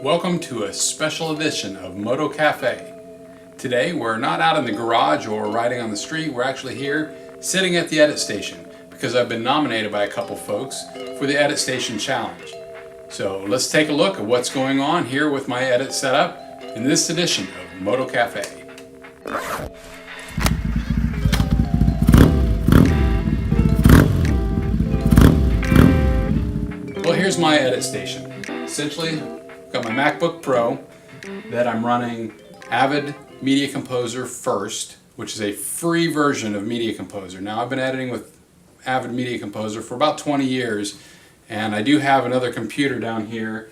Welcome to a special edition of Moto Cafe. Today we're not out in the garage or riding on the street, we're actually here sitting at the edit station because I've been nominated by a couple folks for the Edit Station Challenge. So let's take a look at what's going on here with my edit setup in this edition of Moto Cafe. Well, here's my edit station. Essentially, I've got my MacBook Pro that I'm running Avid Media Composer first, which is a free version of Media Composer. Now, I've been editing with Avid Media Composer for about 20 years, and I do have another computer down here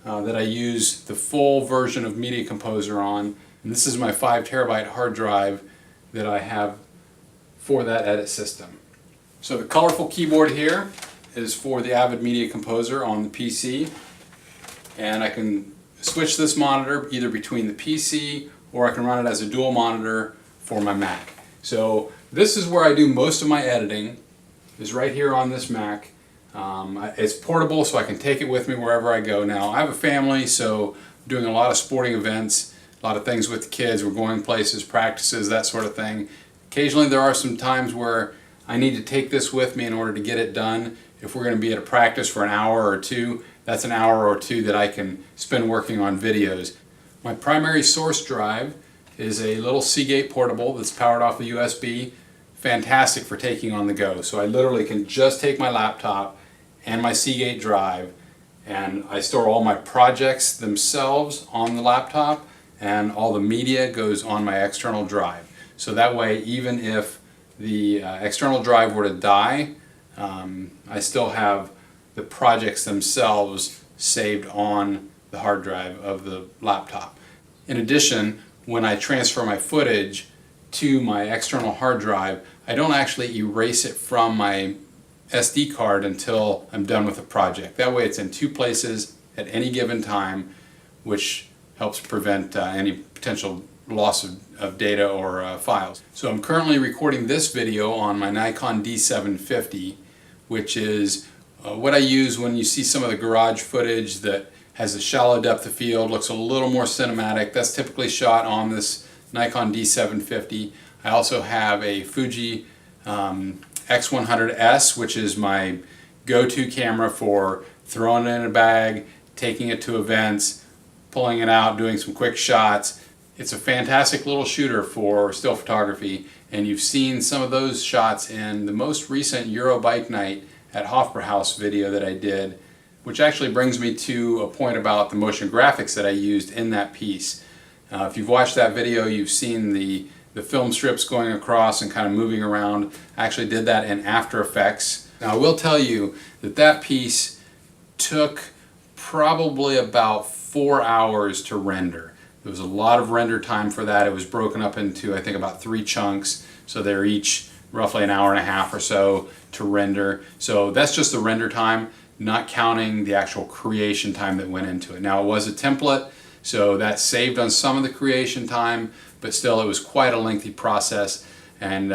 that I use the full version of Media Composer on, and this is my 5 terabyte hard drive that I have for that edit system. So the colorful keyboard here is for the Avid Media Composer on the PC, and I can switch this monitor either between the PC or I can run it as a dual monitor for my Mac. So this is where I do most of my editing, is right here on this Mac. It's portable, so I can take it with me wherever I go. Now, I have a family, so I'm doing a lot of sporting events, a lot of things with the kids. We're going places, practices, that sort of thing. Occasionally there are some times where I need to take this with me in order to get it done. If we're going to be at a practice for an hour or two, that's an hour or two that I can spend working on videos. My primary source drive is a little Seagate portable that's powered off a USB. Fantastic for taking on the go. So I literally can just take my laptop and my Seagate drive, and I store all my projects themselves on the laptop, and all the media goes on my external drive. So that way, even if the external drive were to die, I still have the projects themselves saved on the hard drive of the laptop. In addition, when I transfer my footage to my external hard drive, I don't actually erase it from my SD card until I'm done with the project. That way it's in two places at any given time, which helps prevent any potential loss of data or files. So I'm currently recording this video on my Nikon D750, which is what I use when you see some of the garage footage that has a shallow depth of field, looks a little more cinematic. That's typically shot on this Nikon D750. I also have a Fuji X100S, which is my go-to camera for throwing it in a bag, taking it to events, pulling it out, doing some quick shots. It's a fantastic little shooter for still photography, and you've seen some of those shots in the most recent Euro Bike Night at Hofbrauhaus video that I did, which actually brings me to a point about the motion graphics that I used in that piece. If you've watched that video, you've seen the film strips going across and kind of moving around. I actually did that in After Effects. Now, I will tell you that that piece took probably about 4 hours to render. There was a lot of render time for that. It was broken up into, I think, about 3 chunks, so they're each roughly an hour and a half or so to render. So that's just the render time, not counting the actual creation time that went into it. Now, it was a template, so that saved on some of the creation time, but still it was quite a lengthy process. And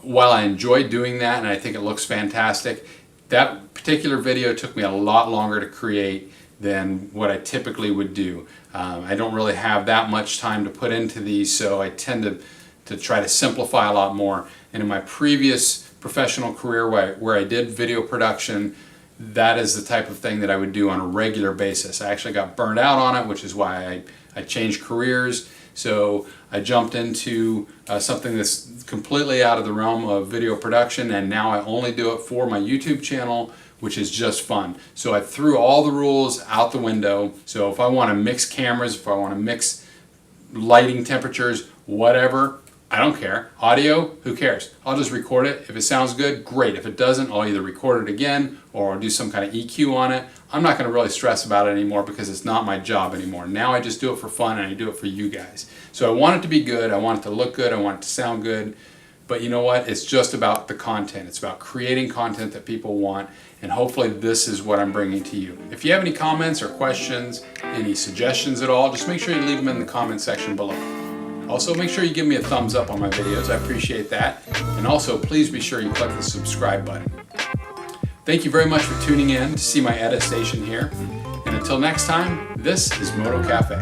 while I enjoyed doing that and I think it looks fantastic, that particular video took me a lot longer to create than what I typically would do. I don't really have that much time to put into these, so I tend to try to simplify a lot more. And in my previous professional career where I did video production, that is the type of thing that I would do on a regular basis. I actually got burned out on it, which is why I changed careers. So I jumped into something that's completely out of the realm of video production, and now I only do it for my YouTube channel, which is just fun. So I threw all the rules out the window. So if I want to mix cameras, if I want to mix lighting temperatures, whatever, I don't care. Audio, who cares? I'll just record it. If it sounds good, great. If it doesn't, I'll either record it again or I'll do some kind of EQ on it. I'm not going to really stress about it anymore because it's not my job anymore. Now I just do it for fun and I do it for you guys. So I want it to be good. I want it to look good. I want it to sound good. But you know what? It's just about the content. It's about creating content that people want, and hopefully this is what I'm bringing to you. If you have any comments or questions, any suggestions at all, just make sure you leave them in the comment section below. Also, make sure you give me a thumbs up on my videos. I appreciate that. And also, please be sure you click the subscribe button. Thank you very much for tuning in to see my edit station here. And Until next time, this is Moto Cafe.